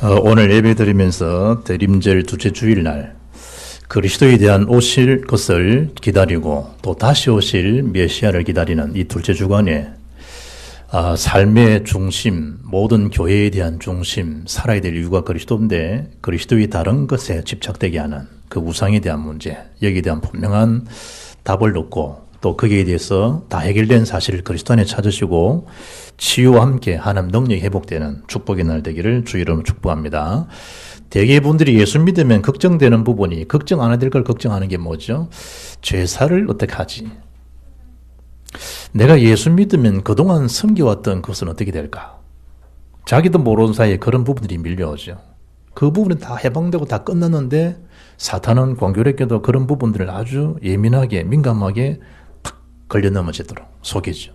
오늘 예배 드리면서 대림절 둘째 주일날 그리스도에 대한 오실 것을 기다리고 또 다시 오실 메시아를 기다리는 이 둘째 주간에 삶의 중심, 모든 교회에 대한 중심, 살아야 될 이유가 그리스도인데 그리스도의 다른 것에 집착되게 하는 그 우상에 대한 문제, 여기에 대한 분명한 답을 얻고 또 거기에 대해서 다 해결된 사실을 그리스도 안에 찾으시고 치유와 함께 하나님 능력이 회복되는 축복의 날 되기를 주 이름으로 축복합니다. 대개 분들이 예수 믿으면 걱정되는 부분이 걱정 안 해야 될 걸 걱정하는 게 뭐죠? 죄사를 어떻게 하지? 내가 예수 믿으면 그동안 섬겨왔던 것은 어떻게 될까? 자기도 모르는 사이에 그런 부분들이 밀려오죠. 그 부분은 다 해방되고 다 끝났는데 사탄은 공교롭게도 그런 부분들을 아주 예민하게 민감하게 탁 걸려 넘어지도록 속이죠.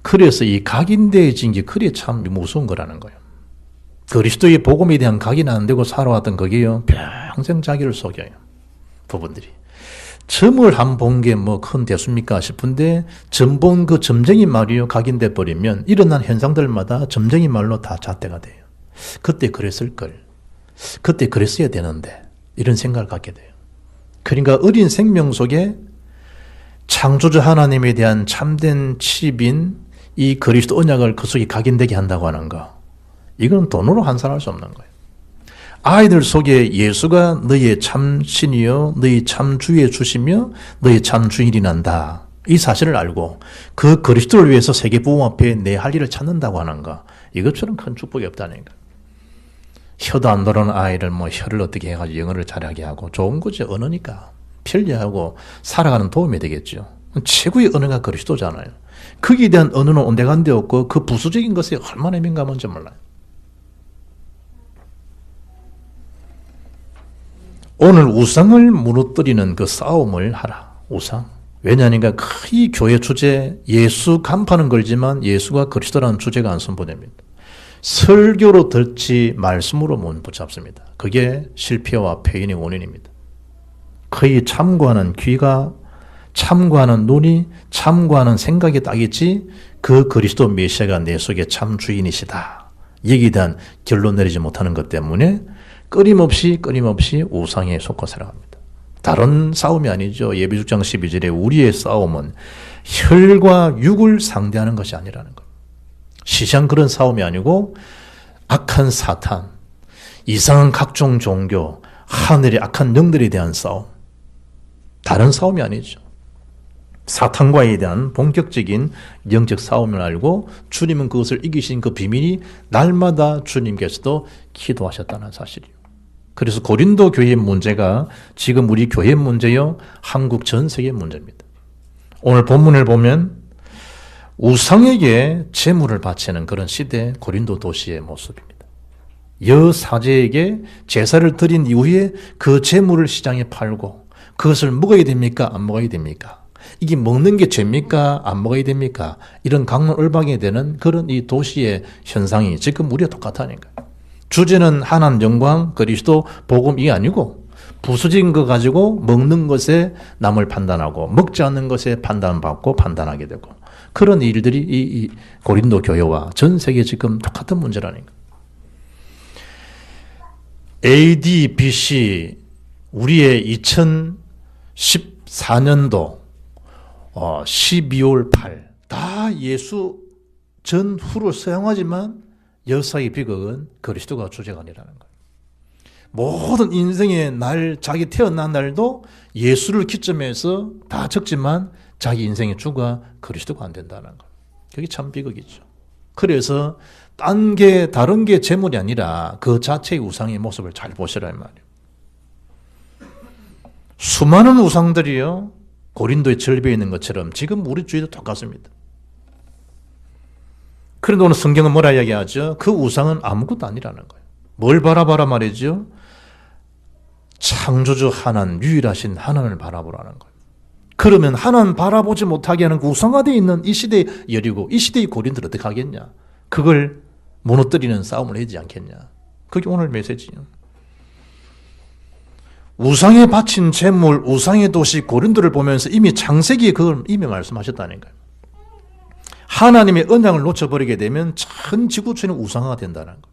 그래서 이 각인되어진 게 그리 참 무서운 거라는 거예요. 그리스도의 복음에 대한 각인 안 되고 살아왔던 거기요. 평생 자기를 속여요. 부분들이. 점을 한 본 게 뭐 큰 대수입니까 싶은데 점 본 그 점쟁이 말이요. 각인돼 버리면 일어난 현상들마다 점쟁이 말로 다 잣대가 돼요. 그때 그랬을 걸. 그때 그랬어야 되는데 이런 생각을 갖게 돼요. 그러니까 어린 생명 속에 창조주 하나님에 대한 참된 칩인 이 그리스도 언약을 그 속에 각인되게 한다고 하는 거. 이건 돈으로 환산할 수 없는 거예요. 아이들 속에 예수가 너의 참 신이요 너의 참 주의 주시며 너의 참 주인이 난다. 이 사실을 알고 그 그리스도를 위해서 세계 부흥 앞에 내 할 일을 찾는다고 하는 거. 이것처럼 큰 축복이 없다는 거. 혀도 안 돌아오는 아이를 뭐 혀를 어떻게 해가지고 영어를 잘하게 하고 좋은 거죠. 언어니까. 편리하고 살아가는 도움이 되겠죠. 최고의 언어가 그리스도잖아요. 거기에 대한 언어는 온데간데 없고 그 부수적인 것에 얼마나 민감한지 몰라요. 오늘 우상을 무너뜨리는 그 싸움을 하라. 우상. 왜냐하니까 이 교회 주제 예수 간판은 걸지만 예수가 그리스도라는 주제가 안 선포됩니다. 설교로 듣지 말씀으로 못 붙잡습니다. 그게 실패와 폐인의 원인입니다. 거의 참고하는 귀가, 참고하는 눈이, 참고하는 생각이 딱 있지 그 그리스도 메시아가 내 속에 참 주인이시다. 여기에 대한 결론 내리지 못하는 것 때문에 끊임없이 우상에 속고 살아갑니다. 다른 싸움이 아니죠. 예비 6장 12절에 우리의 싸움은 혈과 육을 상대하는 것이 아니라는 거예요. 시시한 그런 싸움이 아니고 악한 사탄, 이상한 각종 종교, 하늘의 악한 영들에 대한 싸움. 다른 싸움이 아니죠. 사탄과에 대한 본격적인 영적 싸움을 알고 주님은 그것을 이기신 그 비밀이 날마다 주님께서도 기도하셨다는 사실이에요. 그래서 고린도 교회의 문제가 지금 우리 교회의 문제요, 한국 전 세계의 문제입니다. 오늘 본문을 보면 우상에게 제물을 바치는 그런 시대 고린도 도시의 모습입니다. 여사제에게 제사를 드린 이후에 그 제물을 시장에 팔고 그것을 먹어야 됩니까? 안 먹어야 됩니까? 이게 먹는 게 죄입니까? 안 먹어야 됩니까? 이런 강론을박이 되는 그런 이 도시의 현상이 지금 우리와 똑같다니까요. 주제는 하나님 영광, 그리스도 복음이 아니고 부수적인 거 가지고 먹는 것에 남을 판단하고 먹지 않는 것에 판단받고 판단하게 되고 그런 일들이 이 고린도 교회와 전 세계 지금 똑같은 문제라니까. AD, BC 우리의 2014년도 12월 8 다 예수 전후로 서양하지만 역사의 비극은 그리스도가 주제가 아니라는 거예요. 모든 인생의 날, 자기 태어난 날도 예수를 기점해서 다 적지만 자기 인생의 주가 그리스도가 안 된다는 거예요. 그게 참 비극이죠. 그래서 다른 게 재물이 아니라 그 자체의 우상의 모습을 잘 보시라 이 말이에요. 수많은 우상들이요, 고린도의 절벽에 있는 것처럼 지금 우리 주위도 똑같습니다. 그런데 오늘 성경은 뭐라 이야기하죠? 그 우상은 아무것도 아니라는 거예요. 뭘 바라봐라 말이죠? 창조주 하나님, 유일하신 하나님을 바라보라는 거예요. 그러면 하나님 바라보지 못하게 하는 그 우상화되어 있는 이 시대의 여리고 이 시대의 고린도를 어떻게 하겠냐? 그걸 무너뜨리는 싸움을 하지 않겠냐? 그게 오늘 메시지예요. 우상에 바친 재물, 우상의 도시 고린도를 보면서 이미 창세기에 그걸 이미 말씀하셨다는 거예요. 하나님의 언약을 놓쳐버리게 되면 전 지구촌이 우상화가 된다는 거예요.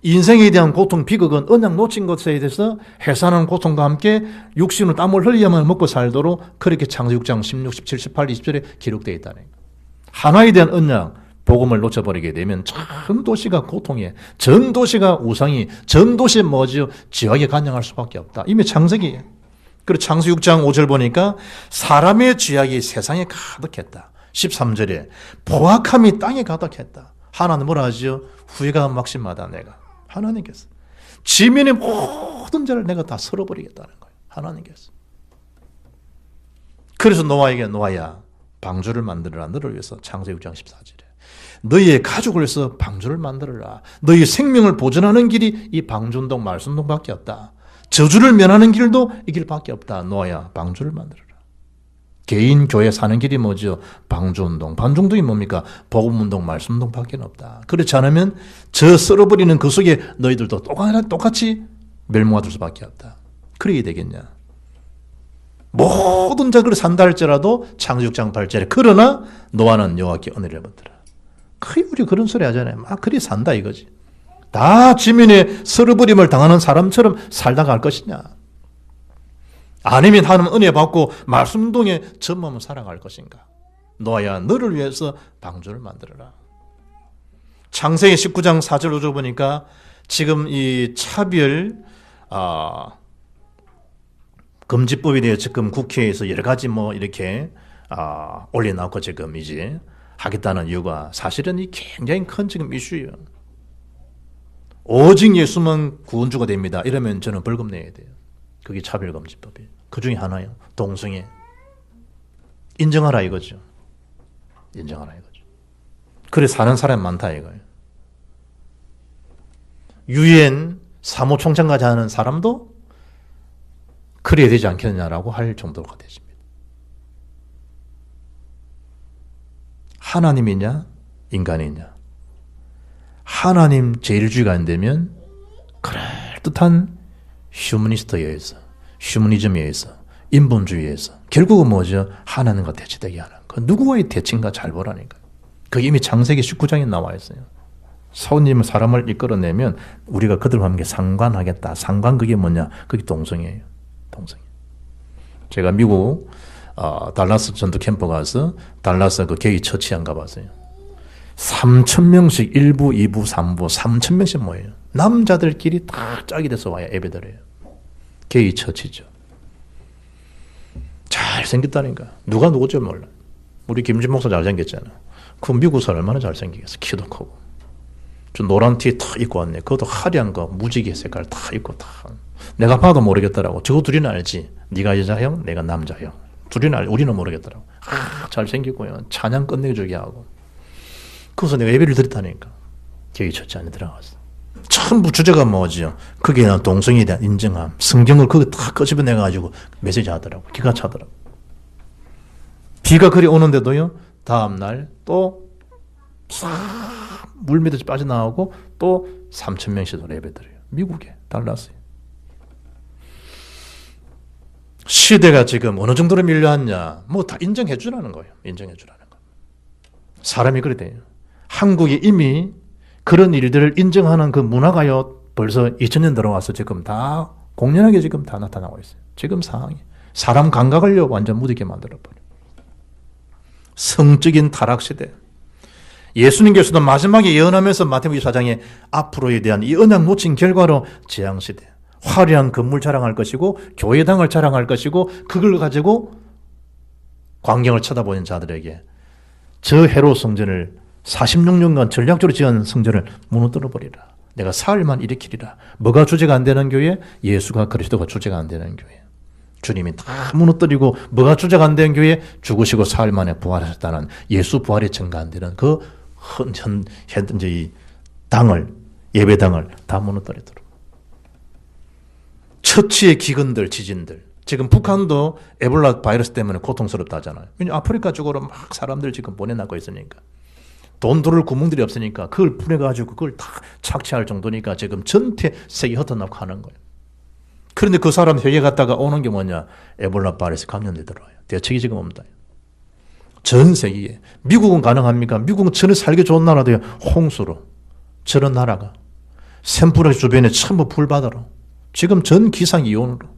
인생에 대한 고통, 비극은 언약 놓친 것에 대해서 해산하는 고통과 함께 육신으로 땀을 흘려야만 먹고 살도록 그렇게 창세기 6장 16, 17, 18, 20절에 기록되어 있다는 거예요. 하나에 대한 언약, 복음을 놓쳐버리게 되면 전 도시가 고통에, 전 도시가 우상이, 전 도시에 뭐지요? 지옥에 간영할 수밖에 없다. 이미 창세기예요. 그리고 창세기 6장 5절 보니까 사람의 죄악이 세상에 가득했다. 13절에 포악함이 땅에 가득했다. 하나는 뭐라 하지요? 후회가 막심하다 내가. 하나님께서. 지면의 모든 죄를 내가 다 쓸어버리겠다는 거예요. 하나님께서. 그래서 노아에게 노아야 방주를 만들어라. 너를 위해서. 창세기 6장 14절에. 너희의 가족을 위해서 방주를 만들어라. 너희 생명을 보존하는 길이 이 방주운동, 말씀운동밖에 없다. 저주를 면하는 길도 이 길밖에 없다. 노아야 방주를 만들어라. 개인 교회 사는 길이 뭐죠? 방주운동. 방주운동이 뭡니까? 복음운동, 말씀운동밖에 없다. 그렇지 않으면 저 썰어버리는 그 속에 너희들도 똑같이 멸망할 수밖에 없다. 그래야 되겠냐? 모든 자를 산다 할지라도 창세기 6장 8절에 그러나 노아는 여호와께 은혜를 받더라. 거의 우리 그런 소리 하잖아요. 막 그리 산다 이거지. 다 지면에 썰어버림을 당하는 사람처럼 살다가 할 것이냐? 아니면 하나님 은혜 받고 말씀운동에 전무하면 살아갈 것인가? 노아야 너를 위해서 방주를 만들어라. 창세기 19장 4절 5절 보니까 지금 이 차별 금지법에 대해 지금 국회에서 여러 가지 뭐 이렇게 올려놓고 지금 이제 하겠다는 이유가 사실은 이 굉장히 큰 지금 이슈예요. 오직 예수만 구원주가 됩니다. 이러면 저는 벌금 내야 돼요. 그게 차별금지법이에요. 그 중에 하나예요. 동성애. 인정하라 이거죠. 인정하라 이거죠. 그래 사는 사람 많다 이거예요. 유엔 사무총장까지 하는 사람도 그래야 되지 않겠느냐라고 할 정도가 되십니다. 하나님이냐 인간이냐. 하나님 제일주의가 안 되면 그럴듯한 휴머니스트에 의해서, 휴머니즘에 의해서, 인본주의에서 결국은 뭐죠? 하나님과 대치되게 하는 그 누구와의 대칭가 잘 보라니까요. 그게 이미 창세기 19장에 나와 있어요. 사원님은 사람을 이끌어내면 우리가 그들과 함께 상관하겠다. 상관 그게 뭐냐? 그게 동성애예요. 동성애. 제가 미국 달라스 전도 캠프 가서 달라스 그 게이 처치 안 가봤어요. 3,000명씩 1부, 2부, 3부 3,000명씩 모여요. 남자들끼리 다 짝이 돼서 와요. 예배드려요. 게이 처치죠. 잘생겼다니까. 누가 누구지 몰라. 우리 김진 목사 잘생겼잖아. 그 미국에서 얼마나 잘생기겠어. 키도 크고. 저 노란 티 다 입고 왔네. 그것도 화려한 거 무지개 색깔 다 입고 다. 내가 봐도 모르겠더라고. 저거 둘이는 알지. 네가 여자형, 내가 남자형. 둘이는 알지. 우리는 모르겠더라고. 잘생겼고요. 찬양 끝내주게 하고. 그래서 내가 예배를 드렸다니까. 게이 처치 안에 들어갔어. 전부 주제가 뭐지요? 그게 동성애에 대한 인정함. 성경을 그거 다 끄집어내가지고 메시지 하더라고. 기가 차더라고. 비가 그리 오는데도요. 다음날 또 물 밑에서 빠져나오고 또 3,000명씩 예배드려요. 미국에 달라스요. 시대가 지금 어느 정도로 밀려왔냐. 뭐 다 인정해 주라는 거예요. 인정해 주라는 거. 사람이 그래 돼요. 한국이 이미 그런 일들을 인정하는 그 문화가요 벌써 2000년 들어와서 지금 다 공연하게 지금 다 나타나고 있어요. 지금 상황이. 사람 감각을요 완전 무디게 만들어버려. 성적인 타락시대. 예수님께서도 마지막에 예언하면서 마태복음 24장에 앞으로에 대한 이 언약 놓친 결과로 재앙시대. 화려한 건물 자랑할 것이고 교회당을 자랑할 것이고 그걸 가지고 광경을 쳐다보는 자들에게 저 헤롯 성전을 46년간 전략적으로 지은 성전을 무너뜨려 버리라. 내가 사흘만 일으키리라. 뭐가 주제가 안 되는 교회? 예수가 그리스도가 주제가 안 되는 교회. 주님이 다 무너뜨리고 뭐가 주제가 안 되는 교회? 죽으시고 사흘 만에 부활하셨다는 예수 부활이 증가 안 되는 그 현재 이 당을 예배당을 다 무너뜨리도록. 처치의 기근들, 지진들. 지금 북한도 에볼라 바이러스 때문에 고통스럽다 하잖아요. 왜냐하면 아프리카 쪽으로 막 사람들 지금 보내놓고 있으니까. 돈 들을 구멍들이 없으니까 그걸 풀어가지고 그걸 다 착취할 정도니까 지금 전체 세계 흩어놓고 하는 거예요. 그런데 그 사람 회계 갔다가 오는 게 뭐냐? 에볼라 바이러스 감염되더라고요. 대책이 지금 없다. 전 세계에. 미국은 가능합니까? 미국은 전에 살기 좋은 나라도요. 홍수로. 저런 나라가. 샘플의 주변에 전부 불바다로. 지금 전 기상이온으로.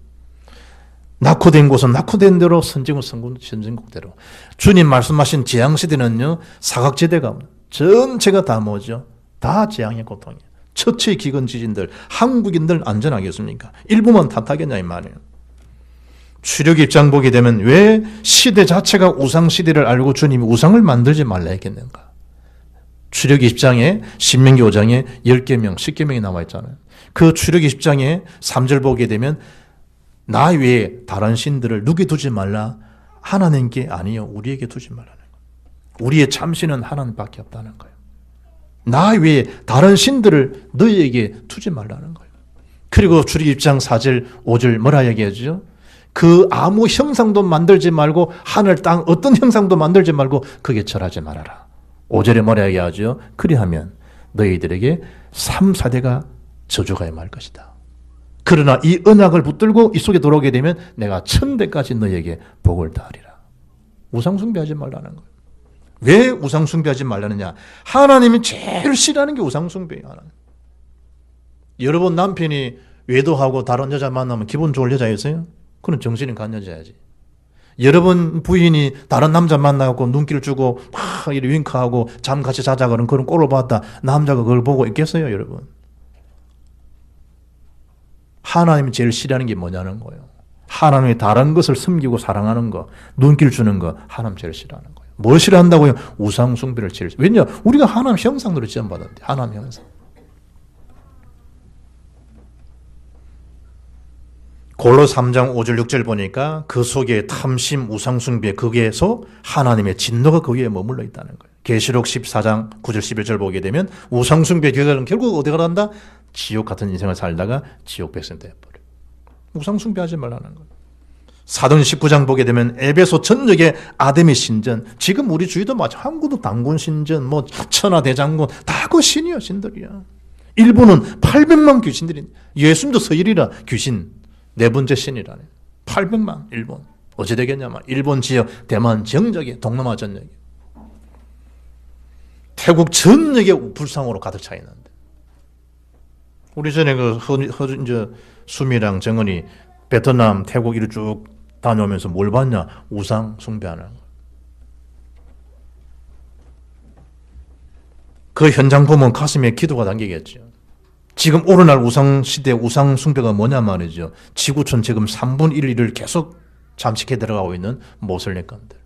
낙후된 곳은 낙후된 대로, 선진국 선진국대로. 주님 말씀하신 재앙시대는요, 사각지대가 전체가 다 뭐죠? 다 재앙의 고통이에요. 처치 기근 지진들, 한국인들 안전하겠습니까? 일부만 탓하겠냐 이 말이에요. 출애굽 입장 보게 되면 왜 시대 자체가 우상시대를 알고 주님이 우상을 만들지 말라 했겠는가? 출애굽 입장에 신명기 5장에 10계명, 10계명이 나와 있잖아요. 그 출애굽 입장에 3절 보게 되면 나 외에 다른 신들을 누게 두지 말라. 하나님께 아니요, 우리에게 두지 말라는 거예요. 우리의 참신은 하나님밖에 없다는 거예요. 나 외에 다른 신들을 너희에게 두지 말라는 거예요. 그리고 출애굽 1장 4절 5절 뭐라 얘기하죠? 그 아무 형상도 만들지 말고 하늘 땅 어떤 형상도 만들지 말고 그게 절하지 말아라. 5절에 뭐라 얘기하죠? 그리하면 너희들에게 3, 4대가 저주가 임할 것이다. 그러나 이 언약을 붙들고 이 속에 들어오게 되면 내가 1000대까지 너희에게 복을 다하리라. 우상 숭배하지 말라는 거예요. 왜 우상 숭배하지 말라느냐? 하나님이 제일 싫어하는 게 우상 숭배예요. 하나님. 여러분 남편이 외도하고 다른 여자 만나면 기분 좋을 여자였어요? 그건 정신이 간 여자야지. 여러분 부인이 다른 남자 만나고 눈길 주고 막 이렇게 윙크하고 잠 같이 자자 그런 꼴을 봤다. 남자가 그걸 보고 있겠어요, 여러분? 하나님이 제일 싫어하는 게 뭐냐는 거예요. 하나님이 다른 것을 섬기고 사랑하는 거, 눈길 주는 거, 하나님 제일 싫어하는 거예요. 뭘 싫어한다고요? 우상 숭배를 제일 싫어해요. 왜냐? 우리가 하나님 형상으로 지음받았는데, 하나님 형상. 골로 3장 5절 6절 보니까 그 속에 탐심, 우상 숭배, 거기에서 하나님의 진노가 거기에 머물러 있다는 거예요. 계시록 14장 9절 11절 보게 되면 우상 숭배 교회는 결국 어디가 간다? 지옥 같은 인생을 살다가 지옥 백성 되어버려요. 우상 숭배하지 말라는 거예요. 사도행 19장 보게 되면 에베소 전역에 아데미 신전, 지금 우리 주위도 마찬가지, 한국도 단군 신전, 뭐 천하대장군 다 그 신이야, 신들이야. 일본은 800만 귀신들이, 예수님도 서일이라 귀신 네 번째 신이라네. 800만 일본. 어찌 되겠냐면 일본 지역, 대만 전역에, 동남아 전역에, 태국 전역에 불상으로 가득 차 있는데. 우리 전에 이제 수미랑 정은이 베트남, 태국 이를 쭉 다녀오면서 뭘 봤냐? 우상 숭배하는 거. 그 현장 보면 가슴에 기도가 담기겠죠. 지금 오늘날 우상 시대 우상 숭배가 뭐냐 말이죠. 지구촌 지금 3분의 1을 계속 잠식해 들어가고 있는 모슬렘건들.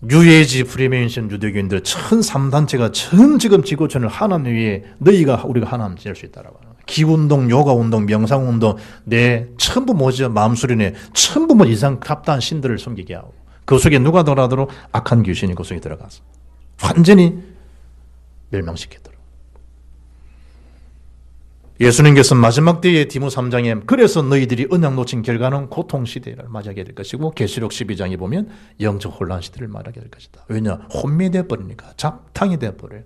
뉴에이지 프리메이션 유대교인들 1003단체가 전 지금 지구촌을 하나님 위에 너희가 우리가 하나님 지을 수 있다라고 하는 거예요. 기운동, 요가운동, 명상운동, 내 전부 뭐죠? 마음수련회 전부 뭐 이상 값단 신들을 섬기게 하고 그 속에 누가 들어가도록 악한 귀신이 그 속에 들어가서 완전히 멸망시키도록. 예수님께서 마지막 때에 디모 3장에 그래서 너희들이 언약 놓친 결과는 고통시대를 맞이하게 될 것이고 계시록 12장에 보면 영적 혼란 시대를 맞이하게 될 것이다. 왜냐? 혼미되어 버리니까 잡탕이 되어 버려요.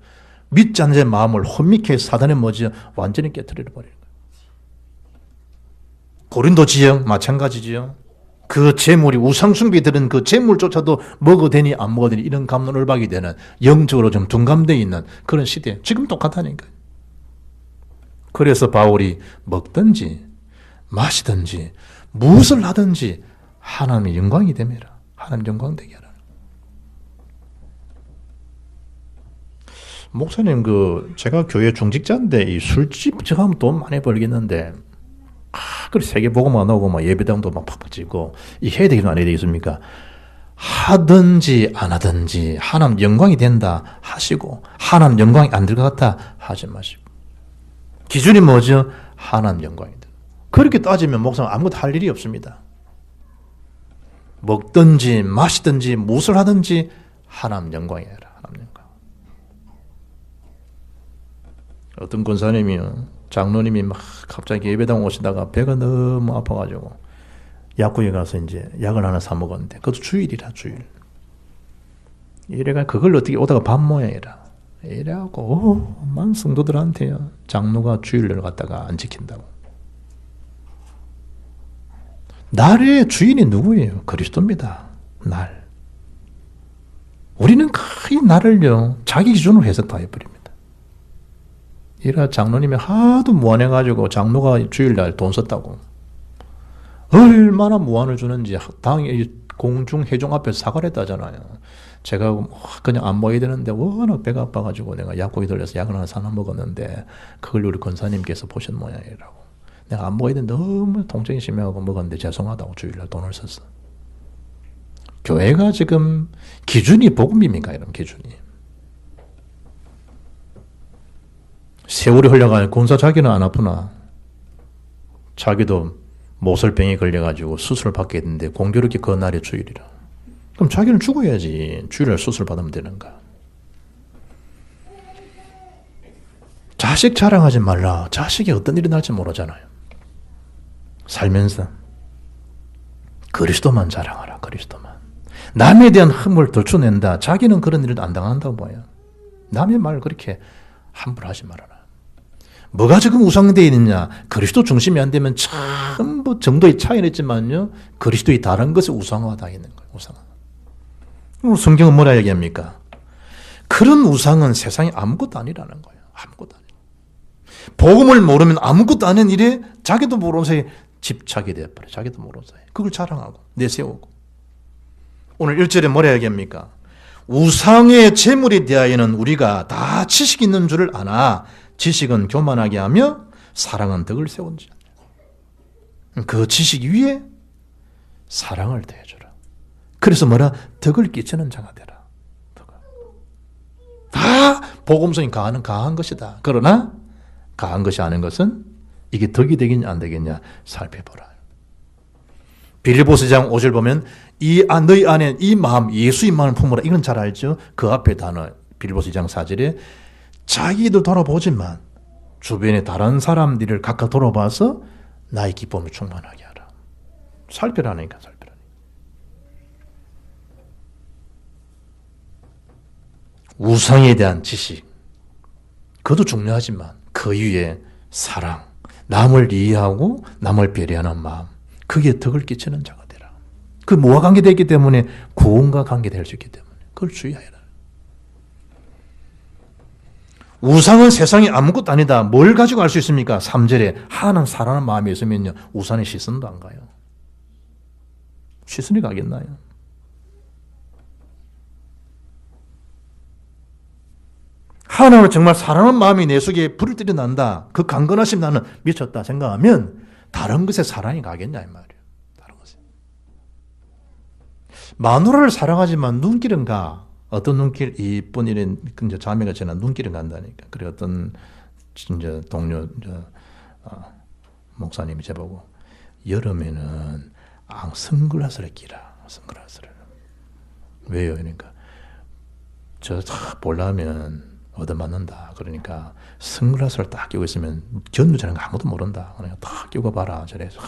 믿지 않는 제 마음을 혼미케 해서 사단의 뭐지? 완전히 깨트려 버리는 거예요. 고린도 지역 마찬가지지요. 그 재물이 우상숭배 들은 그 재물조차도 먹어대니 안 먹어대니 이런 갑론을박이 되는 영적으로 좀 둔감되어 있는 그런 시대. 지금 똑같다니까요. 그래서 바울이 먹든지 마시든지 무엇을 하든지 하나님의 영광이 됨이라. 하나님 영광 되게 하라. 목사님, 제가 교회 중직자인데 이 술집 제가 하면 돈 많이 벌겠는데 그래 세계복음만 나오고 막 예배당도 막 팍팍 찍고 이 해야 되겠나 안 해야 되겠습니까? 하든지 안 하든지 하나님 영광이 된다 하시고 하나님 영광이 안 될 것 같다 하지 마시고. 기준이 뭐죠? 하나님 영광이다. 그렇게 따지면 목사는 아무것도 할 일이 없습니다. 먹든지 마시든지 무엇을 하든지 하나님 영광이라. 하나님 영광. 어떤 권사님이요, 장로님이 막 갑자기 예배당 오시다가 배가 너무 아파가지고 약국에 가서 이제 약을 하나 사 먹었는데 그것도 주일이라, 주일. 이래가 그걸 어떻게 오다가 밥 모양이라. 이래갖고 많은 성도들한테요, 장로가 주일을 갖다가 안 지킨다고. 날의 주인이 누구예요? 그리스도입니다. 날. 우리는 이 날을요 자기 기준으로 해석다 해버립니다. 이라 장로님이 하도 무안해가지고 장로가 주일날 돈 썼다고. 얼마나 무안을 주는지 당연히 공중회종 앞에서 사과를 했다잖아요. 제가 그냥 안 먹어야 되는데 워낙 배가 아파가지고 내가 약국에 들려서 약을 하나 사나 먹었는데 그걸 우리 권사님께서 보신 모양이라고. 내가 안 먹어야 되는데 너무 통증이 심해가지고 먹었는데 죄송하다고 주일날 돈을 썼어. 교회가 지금 기준이 복음입니까? 이런 기준이. 세월이 흘러가는 권사 자기는 안 아프나? 자기도 모설병에 걸려가지고 수술을 받게 했는데 공교롭게 그 날이 주일이라. 그럼 자기는 죽어야지. 주일날 수술 받으면 되는가? 자식 자랑하지 말라. 자식이 어떤 일이 날지 모르잖아요. 살면서 그리스도만 자랑하라. 그리스도만. 남에 대한 흠을 덜쳐낸다. 자기는 그런 일을 안 당한다고 봐요. 남의 말 그렇게 함부로 하지 말아라. 뭐가 지금 우상되어 있느냐? 그리스도 중심이 안 되면 전부 정도의 차이는 있지만요. 그리스도의 다른 것에 우상화되어 있는 거예요. 우상화. 성경은 뭐라 얘기합니까? 그런 우상은 세상에 아무것도 아니라는 거예요. 아무것도 아니에요. 복음을 모르면 아무것도 아닌 일에 자기도 모르는 사이에 집착이 되어버려요. 자기도 모르는 사이에. 그걸 자랑하고 내세우고. 오늘 1절에 뭐라 얘기합니까? 우상의 제물에 대하여는 우리가 다 지식 있는 줄을 아나 지식은 교만하게 하며 사랑은 덕을 세운지. 그 지식 위에 사랑을 더해주라. 그래서 뭐라? 덕을 끼치는 자가 되라. 다 복음성이 강한 것이다. 그러나 강한 것이 아닌 것은 이게 덕이 되겠냐 안 되겠냐 살펴보라. 빌립보서 2장 5절 보면 너희 안에 이 마음 예수의 마음을 품으라. 이건 잘 알죠. 그 앞에 단어 빌립보서 2장 4절에 자기도 돌아보지만 주변의 다른 사람들을 각각 돌아봐서 나의 기쁨을 충만하게 하라. 살펴라니까 살펴라. 우상에 대한 지식 그것도 중요하지만 그 위에 사랑, 남을 이해하고 남을 배려하는 마음, 그게 덕을 끼치는 자가 되라. 그 뭐와 관계되기 때문에 구원과 관계될 수 있기 때문에 그걸 주의하여라. 우상은 세상에 아무것도 아니다. 뭘 가지고 알 수 있습니까? 3절에 하나님 사랑하는 마음이 있으면요 우상의 시선도 안 가요. 시선이 가겠나요? 하나님을 정말 사랑하는 마음이 내 속에 불을 들여난다. 그 강건하심 나는 미쳤다 생각하면 다른 것에 사랑이 가겠냐 이 말이에요. 다른 것에. 마누라를 사랑하지만 눈길은 가. 어떤 눈길? 이쁜 일인 이제 자매가 지나 눈길은 간다니까. 그래 어떤 이제 동료 목사님이 저보고 여름에는 선글라스를 끼라. 선글라스를. 왜요? 그러니까 저 보려면 얻어맞는다. 그러니까 선글라스를 딱 끼고 있으면 견누자는 거 아무도 모른다. 그러니까 딱 끼고 봐라. 저래서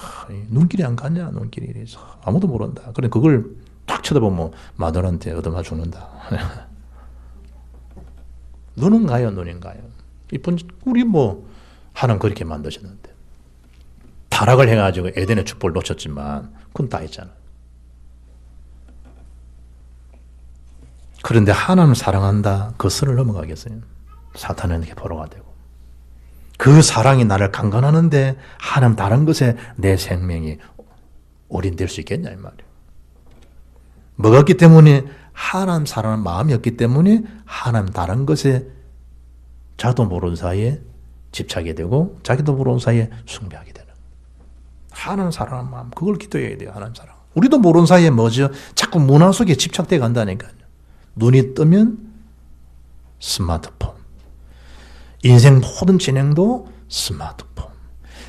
눈길이 안 갔냐? 눈길이 아무도 모른다. 그래 그걸 딱 쳐다보면 마누라한테 얻어맞 죽는다. 눈은 가요, 눈인 가요. 이쁜 우리 하나님 그렇게 만드셨는데 타락을 해가지고 에덴의 축복을 놓쳤지만 그건 다 있잖아. 그런데 하나님을 사랑한다. 그 선을 넘어가겠어요? 사탄은 이렇게 포로가 되고. 그 사랑이 나를 강간하는데 하나님 다른 것에 내 생명이 올인될 수 있겠냐 이 말이에요. 뭐가 없기 때문에 하나님 사랑하는 마음이 없기 때문에 하나님 다른 것에 자도 모르는 사이에 집착이 되고 자기도 모르는 사이에 숭배하게 되는. 하나님 사랑하는 마음 그걸 기도해야 돼요. 하나님 사랑. 우리도 모르는 사이에 뭐죠? 자꾸 문화 속에 집착돼 간다니까요. 눈이 뜨면 스마트폰. 인생 모든 진행도 스마트폰.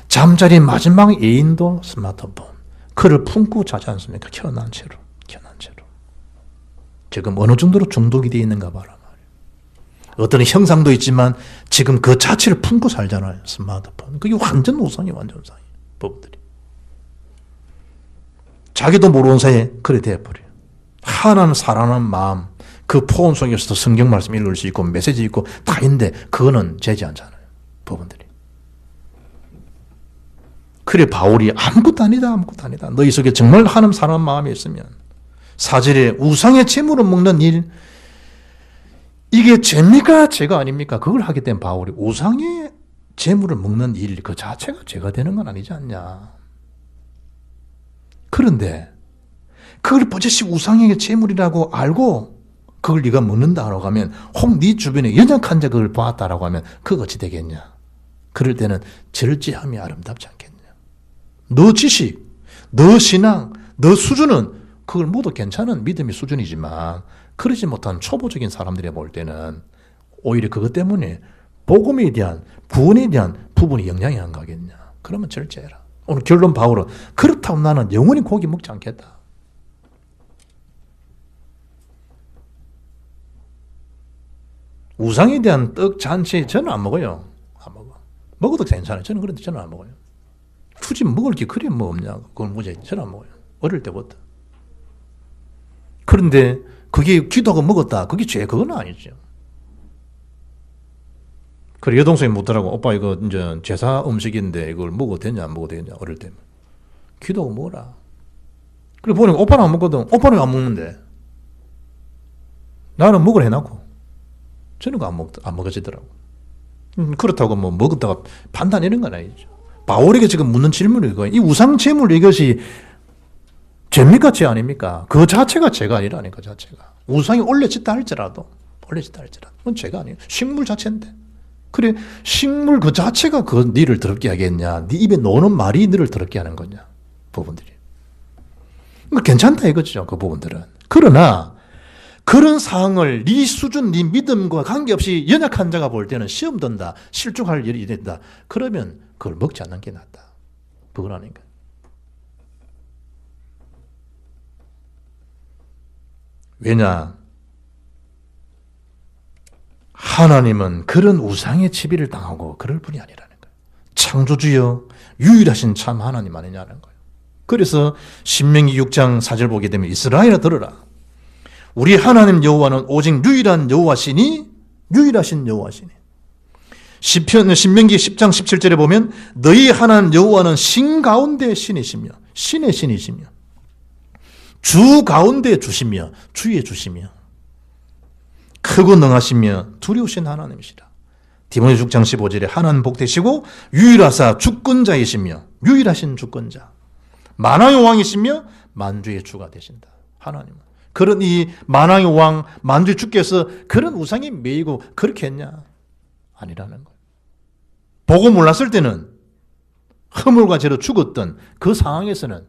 잠자리 마지막 애인도 스마트폰. 그를 품고 자지 않습니까? 켜난 채로. 지금 어느 정도로 중독이 되어 있는가 봐라 말이에요. 어떤 형상도 있지만 지금 그 자체를 품고 살잖아요. 스마트폰. 그게 완전 우상이에요. 완전 우상이에요. 부부들이. 자기도 모르는 사이에 그래 되어버려요. 하나님 사랑하는 마음 그 포옹 속에서도 성경 말씀 읽을 수 있고 메시지 있고 다 있는데 그거는 되지 않잖아요. 부분들이. 그래 바울이 아무것도 아니다. 너희 속에 정말 하나님 사랑하는 마음이 있으면 4절에 우상의 재물을 먹는 일 이게 죄입니까? 죄가 아닙니까? 그걸 하기 때문에 바울이 우상의 재물을 먹는 일 그 자체가 죄가 되는 건 아니지 않냐. 그런데 그걸 버젓이 우상에게 재물이라고 알고 그걸 네가 먹는다라고 하면 혹 네 주변에 연약한 자 그걸 보았다라고 하면 그거 어찌 되겠냐. 그럴 때는 절제함이 아름답지 않겠냐. 너 지식, 너 신앙, 너 수준은 그걸 모두 괜찮은 믿음의 수준이지만 그러지 못한 초보적인 사람들이 볼 때는 오히려 그것 때문에 복음에 대한 구원에 대한 부분이 영향이 안 가겠냐. 그러면 절제해라. 오늘 결론 바울은 그렇다고 나는 영원히 고기 먹지 않겠다. 우상에 대한 떡, 잔치 저는 안 먹어요. 안 먹어. 먹어도 괜찮아요. 저는 그런데 저는 안 먹어요. 굳이 먹을 게 그래 뭐 없냐. 그건 뭐지? 저는 안 먹어요. 어릴 때부터. 그런데 그게 기도하고 먹었다. 그게 죄 그건 아니죠. 그래 여동생이 묻더라고. 오빠 이거 이제 제사 음식인데 이걸 먹어도 되냐 안 먹어도 되냐 어릴 때. 기도하고 먹어라. 그래 보니까 오빠는 안 먹거든. 오빠는 안 먹는데 나는 먹으라 해놨고 저는 안 먹어지더라고. 그렇다고 뭐 먹었다가 판단 이런 건 아니죠. 바울에게 지금 묻는 질문이 이거예요. 이 우상 제물 이것이 죄입니까 죄 아닙니까? 그 자체가 죄가 아니라니까. 그 자체가 우상이 올려졌다 할지라도 그건 죄가 아니에요. 식물 자체인데. 그래 식물 그 자체가 그 니를 더럽게 하겠냐. 네 입에 노는 말이 너를 더럽게 하는 거냐. 부분들이 괜찮다 이거죠. 그 부분들은. 그러나 그런 상황을 네 수준, 네 믿음과 관계없이 연약한 자가 볼 때는 시험 든다, 실족할 일이 된다. 그러면 그걸 먹지 않는 게 낫다. 그건 아닌가. 왜냐? 하나님은 그런 우상의 치비를 당하고 그럴 분이 아니라는 거예요. 창조주여 유일하신 참 하나님 아니냐는 거예요. 그래서 신명기 6장 4절 보게 되면 이스라엘아 들으라. 우리 하나님 여호와는 오직 유일한 여호와시니 유일하신 여호와시니. 신명기 10장 17절에 보면 너희 하나님 여호와는 신 가운데 신이시며 신의 신이시며 주 가운데 주시며 주의 주시며 크고 능하시며 두려우신 하나님이시라. 디모데 6장 15절에 하나님 복되시고 유일하사 주권자이시며 유일하신 주권자 만왕의 왕이시며 만주의 주가 되신다. 하나님은 그런 이 만왕의 왕 만주의 주께서 그런 우상에 매이고 그렇게 했냐? 아니라는 거예요. 보고 몰랐을 때는 허물과 죄로 죽었던 그 상황에서는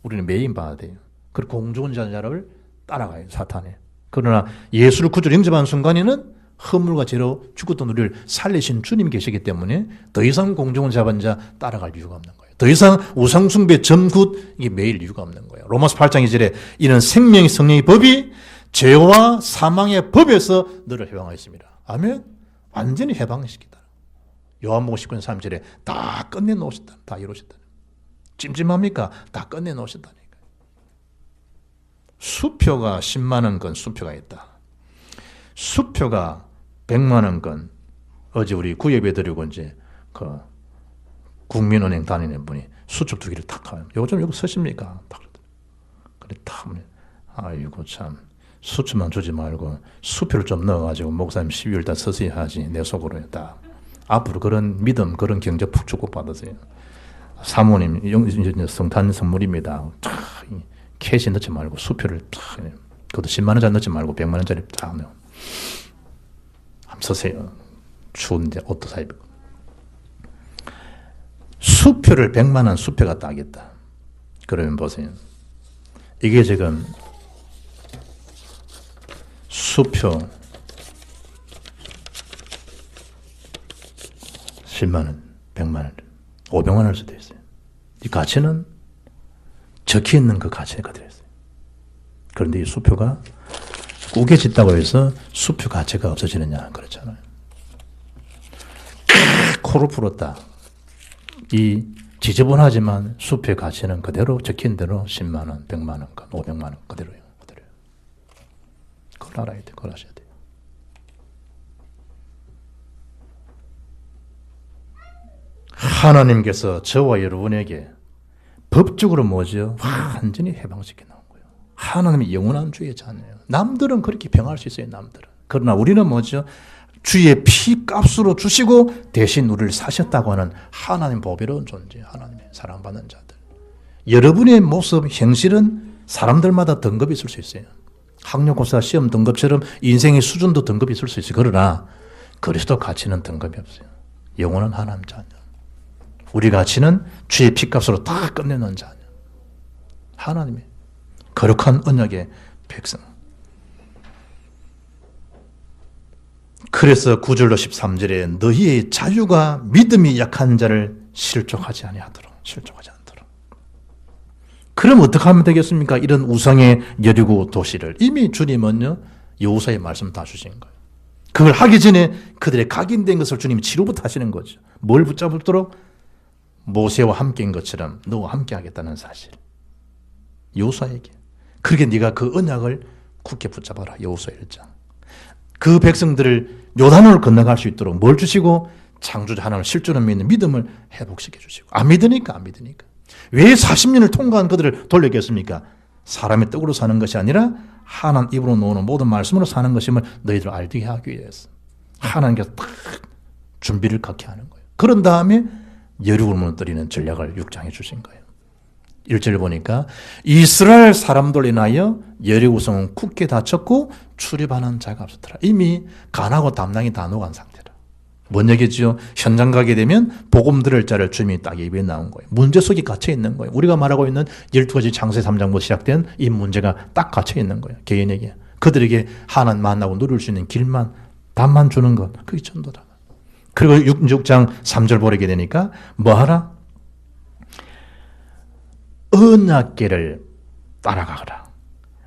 우리는 매인 봐야 돼요. 그 공존자를 따라가요. 사탄에. 그러나 예수를 구주로 영접하는 순간에는 허물과 죄로 죽었던 우리를 살리신 주님 계시기 때문에 더 이상 공중을 잡은 자 따라갈 이유가 없는 거예요. 더 이상 우상숭배 점굿 이게 매일 이유가 없는 거예요. 로마서 8장 2절에 이는 생명의 성령의 법이 죄와 사망의 법에서 너를 해방하였습니다. 아멘. 완전히 해방시키다. 요한복음 19장 3절에 다 끝내놓으셨다. 다 이루셨다. 찜찜합니까? 다 끝내놓으셨다니까. 수표가 10만 원건 수표가 있다. 수표가 100만 원건 어제 우리 구예배 드리고 이제 그 국민은행 다니는 분이 수첩 2개를 탁 하면 요거 좀 여기 쓰십니까? 탁 그래 탁 하면 아이고 참 수첩만 주지 말고 수표를 좀 넣어가지고 목사님 12월 달 서세요 하지 내 속으로 딱 앞으로 그런 믿음 그런 경제 푹 축복 받으세요. 사모님 성탄 선물입니다. 캐시 넣지 말고 수표를 탁 그것도 10만 원짜리 넣지 말고 100만 원짜리 탁 넣어. 한번 쓰세요. 추운데 옷도 사입고. 수표를 100만 원 수표가 따겠다. 그러면 보세요. 이게 지금 수표 10만 원, 100만 원, 500만 원일 수도 있어요. 이 가치는 적혀 있는 그 가치가 들어있어요. 그런데 이 수표가 꾸겨졌다고 해서 수표 가치가 없어지느냐 그렇잖아요. 코를 풀었다. 이 지저분하지만 수표의 가치는 그대로 적힌 대로 10만 원, 100만 원, 500만 원 그대로예요. 그걸 알아야 돼. 그걸 하셔야 돼요. 하나님께서 저와 여러분에게 법적으로 뭐죠? 완전히 해방시켜 놓은 거예요. 하나님이 영원한 주의 자녀예요. 남들은 그렇게 평할 수 있어요. 남들은. 그러나 우리는 뭐죠? 주의 피값으로 주시고 대신 우리를 사셨다고 하는 하나님 보배로운 존재, 하나님의 사랑받는 자들. 여러분의 모습, 형실은 사람들마다 등급이 있을 수 있어요. 학력고사 시험 등급처럼 인생의 수준도 등급이 있을 수 있어요. 그러나 그리스도 가치는 등급이 없어요. 영원한 하나님 자녀. 우리 가치는 주의 피값으로 다 끝내는 자녀. 하나님의 거룩한 언약의 백성. 그래서 9절로 13절에 너희의 자유가 믿음이 약한 자를 실족하지 않도록. 그럼 어떻게 하면 되겠습니까? 이런 우상의 여리고 도시를 이미 주님은요 여호수아의 말씀 다 주신 거예요. 그걸 하기 전에 그들의 각인된 것을 주님이 치료부터 하시는 거죠. 뭘 붙잡도록? 모세와 함께인 것처럼 너와 함께 하겠다는 사실. 여호수아에게. 그렇게 네가 그 언약을 굳게 붙잡아라. 여호수아 1장. 그 백성들을 요단을 건너갈 수 있도록 뭘 주시고? 창조자 하나님을 실존을 믿는 믿음을 회복시켜 주시고. 안 믿으니까. 왜 40년을 통과한 그들을 돌려겠습니까? 사람의 떡으로 사는 것이 아니라 하나님 입으로 나오는 모든 말씀으로 사는 것임을 너희들 알게 하기 위해서 하나님께서 딱 준비를 갖게 하는 거예요. 그런 다음에 여리고를 무너뜨리는 전략을 6장에 주신 거예요. 1절 보니까 이스라엘 사람들 인하여 여리고성은 굳게 닫혔고 출입하는 자가 없었더라. 이미 간하고 담낭이 다 녹은 상태라. 뭔 얘기죠? 현장 가게 되면 복음 들을 자를 주님이 딱 입에 나온 거예요. 문제 속에 갇혀 있는 거예요. 우리가 말하고 있는 12가지 창세 3장부터 시작된 이 문제가 딱 갇혀 있는 거예요. 개인에게. 그들에게 하나님 만나고 누릴 수 있는 길만, 답만 주는 것. 그게 전도다. 그리고 6장 3절 보게 되니까 뭐 하라? 언약궤를 따라가거라.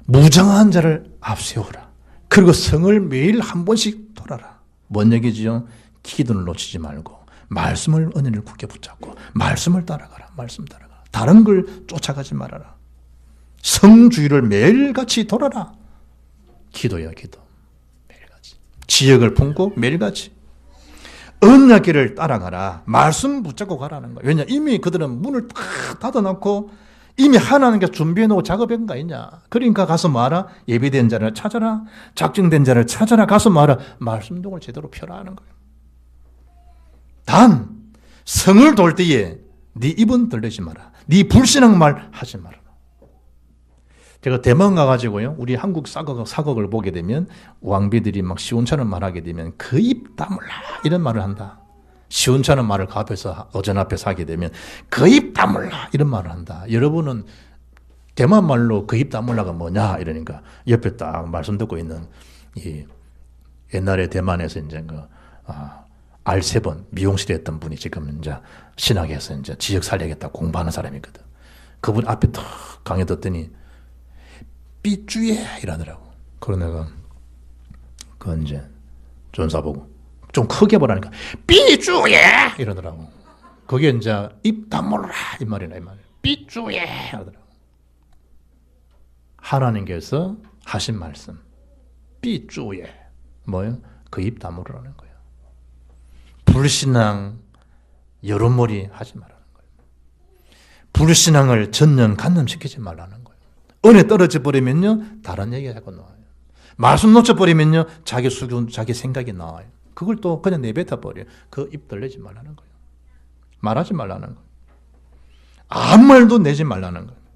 무장한 자를 앞세우라. 그리고 성을 매일 한 번씩 돌아라. 뭔 얘기지요? 기도를 놓치지 말고 말씀을 은혜를 굳게 붙잡고 말씀을 따라가라. 말씀 따라가라. 다른 걸 쫓아가지 말아라. 성주의를 매일같이 돌아라. 기도야 기도. 매일같이. 지역을 품고 매일같이. 언약궤를 따라가라. 말씀 붙잡고 가라는 거예요. 왜냐? 이미 그들은 문을 탁 닫아놓고 이미 하나님께서 준비해놓고 작업한 거 아니냐. 그러니까 가서 말아. 예비된 자를 찾아라. 작정된 자를 찾아라. 가서 말아. 말씀동을 제대로 펴라 하는 거예요. 단 성을 돌 때에 네 입은 들리지 마라. 네 불신앙 말 하지 마라. 제가 대만 가가지고요. 우리 한국 사극을 보게 되면 왕비들이 막 시원찮은 말하게 되면 그 입 다물라 이런 말을 한다. 시원찮은 말을 그 앞에서 어전 앞에서 하게 되면 그 입 다물라 이런 말을 한다. 여러분은 대만 말로 그 입 다물라가 뭐냐 이러니까 옆에 딱 말씀 듣고 있는 이 옛날에 대만에서 이제 R7 미용실에 했던 분이 지금 이제 신학에서 이제 지역 살리겠다 공부하는 사람이거든. 그분 앞에 탁 강의 듣더니 삐쭈예 이러더라고. 그런 내가 그건 이제 전사 보고 좀 크게 보라니까 삐쭈예 이러더라고. 그게 이제 입 다물라 이 말이네 이 말. 삐쭈예 하더라고. 하나님께서 하신 말씀 삐쭈예 뭐요? 그 입 다물으라는 거예요. 불신앙 여론몰이 하지 말라는 거예요. 불신앙을 전면 간념시키지 말라는 거예요. 은혜 떨어져 버리면요 다른 얘기가 자꾸 나와요. 말씀 놓쳐버리면요 자기 수준 자기 생각이 나와요. 그걸 또 그냥 내뱉어 버려요. 그 입 벌리지 말라는 거예요. 말하지 말라는 거예요. 아무 말도 내지 말라는 거예요.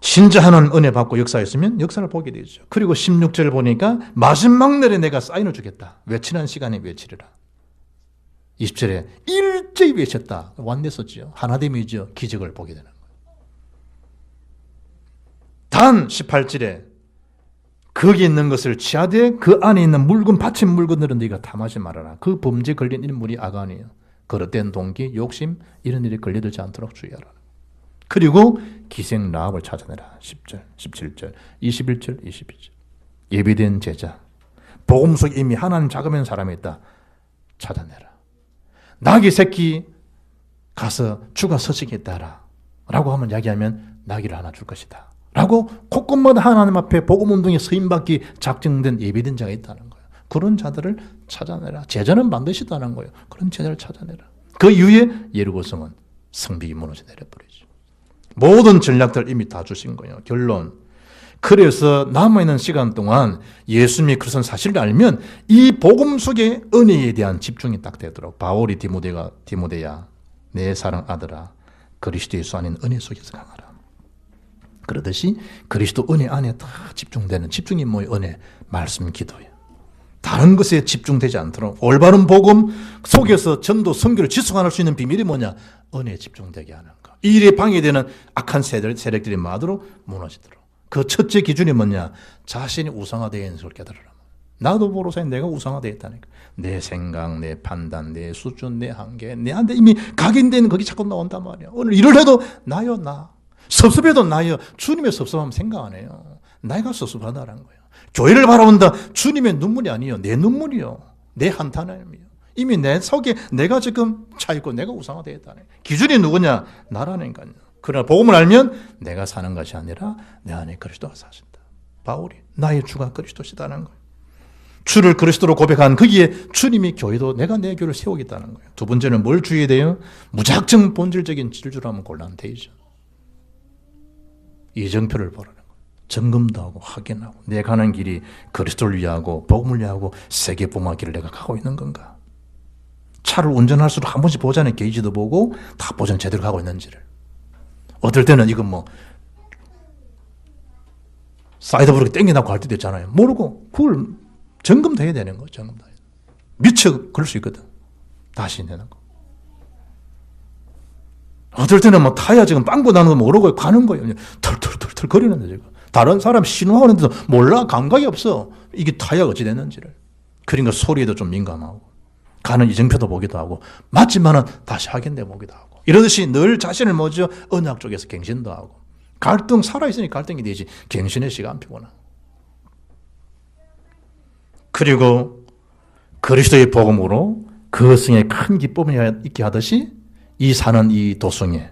진짜 하나님 은혜 받고 역사했으면 역사를 보게 되죠. 그리고 16절 보니까 마지막 날에 내가 사인을 주겠다. 외치는 시간에 외치리라. 20절에 일제히 외쳤다. 완냈었죠. 하나됨이죠. 기적을 보게 되는 거예요. 단 18절에 거기 있는 것을 취하되 그 안에 있는 물건 바친 물건들은 네가 탐하지 말아라. 그 범죄에 걸린 인물이 아간이에요. 거릇된 동기, 욕심 이런 일에 걸려들지 않도록 주의하라. 그리고 기생 라합을 찾아내라. 10절, 17절, 21절, 22절. 예비된 제자. 복음 속에 이미 하나님 작업한 사람이 있다. 찾아내라. 나귀 새끼 가서 주가 서식했다라. 라고 하면 이야기하면 나귀를 하나 줄 것이다. 라고 곳곳마다 하나님 앞에 복음 운동에 서임받기 작정된 예비된 자가 있다는 거예요. 그런 자들을 찾아내라. 제자는 반드시 있다는 거예요. 그런 제자를 찾아내라. 그 이후에 여리고성은 성벽이 무너져 내려버리죠. 모든 전략들 이미 다 주신 거예요. 결론. 그래서 남아있는 시간 동안 예수님이 그런 사실을 알면 이 복음 속에 은혜에 대한 집중이 딱 되도록 바울이 디모데야 내 사랑 아들아 그리스도 예수 안에 은혜 속에서 강하라. 그러듯이 그리스도 은혜 안에 다 집중되는 집중이 뭐예요? 은혜, 말씀, 기도예요. 다른 것에 집중되지 않도록 올바른 복음 속에서 전도, 선교를 지속할 수 있는 비밀이 뭐냐? 은혜에 집중되게 하는 것. 이 일에 방해되는 악한 세력들이 마도록 무너지도록. 그 첫째 기준이 뭐냐? 자신이 우상화되어 있는 것을 깨달으라. 나도 보로사에 내가 우상화되어 있다니까. 내 생각, 내 판단, 내 수준, 내 한계, 내한테 이미 각인된 거기 자꾸 나온단 말이야. 오늘 일을 해도 나요, 나. 섭섭해도 나요. 주님의 섭섭함 생각 안 해요. 내가 섭섭하다라는 거예요. 교회를 바라본다. 주님의 눈물이 아니에요. 내 눈물이요. 내 한탄함이요. 이미 내 속에 내가 지금 차있고 내가 우상화되어 있다네. 기준이 누구냐? 나라니까요. 그러나 복음을 알면 내가 사는 것이 아니라 내 안에 그리스도가 사신다. 바울이 나의 주가 그리스도시다는 거예요. 주를 그리스도로 고백한 거기에 주님이 교회도 내가 내 교회를 세우겠다는 거예요. 두 번째는 뭘 주의해야 돼요? 무작정 본질적인 질주라면 곤란되죠. 이정표를 보라는 거예요. 점검도 하고 확인하고 내 가는 길이 그리스도를 위하고 복음을 위하고 세계복음의 길을 내가 가고 있는 건가? 차를 운전할수록 한 번씩 보잖아요. 게이지도 보고 다 보잖아요. 제대로 가고 있는지를. 어떨 때는 이건 뭐 사이드브레이크 땡겨나고 할 때도 있잖아요. 모르고 그걸 점검도 해야 되는 거죠. 점검도 해야 돼. 미쳐 그럴 수 있거든. 다시 내는 거. 어떨 때는 뭐 타이어 지금 빵꾸 나는 거 모르고 가는 거예요. 털털털털 거리는데 지금. 다른 사람 신호하는데도 몰라. 감각이 없어. 이게 타이어가 어찌 됐는지를. 그러니까 소리에도 좀 민감하고 가는 이정표도 보기도 하고 맞지만은 다시 확인돼 보기도 하고 이러듯이 늘 자신을 뭐죠? 언약 쪽에서 갱신도 하고 갈등 살아있으니 갈등이 되지 갱신의 시간 피곤하. 그리고 그리스도의 복음으로 그 성에 큰 기쁨이 있게 하듯이 이 사는 이 도성에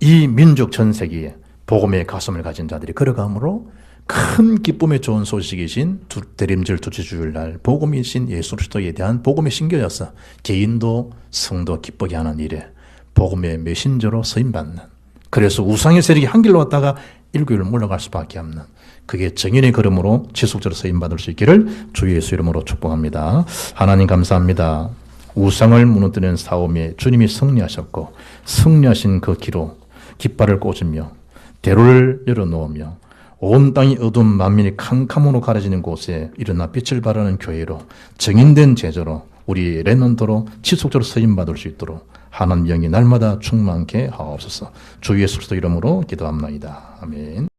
이 민족 전 세계에 복음의 가슴을 가진 자들이 걸어감으로 큰 기쁨의 좋은 소식이신 대림절 둘째 주일날 복음이신 예수 그리스도에 대한 복음의 신교여서 개인도 성도 기쁘게 하는 일에 복음의 메신저로 쓰임받는 그래서 우상의 세력이 한 길로 왔다가 일교회를 물러갈 수밖에 없는 그게 정인의 걸음으로 지속적으로 쓰임받을 수 있기를 주 예수 이름으로 축복합니다. 하나님 감사합니다. 우상을 무너뜨리는 싸움에 주님이 승리하셨고 승리하신 그 기로 깃발을 꽂으며 대로를 열어놓으며 온 땅이 어두운 만민이 캄캄으로 가려지는 곳에 일어나 빛을 발하는 교회로 정인된 제자로 우리 렘넌트로 지속적으로 쓰임받을 수 있도록 하나님 영이 날마다 충만케 하옵소서. 주 예수 그리스도 이름으로 기도합나이다. 아멘.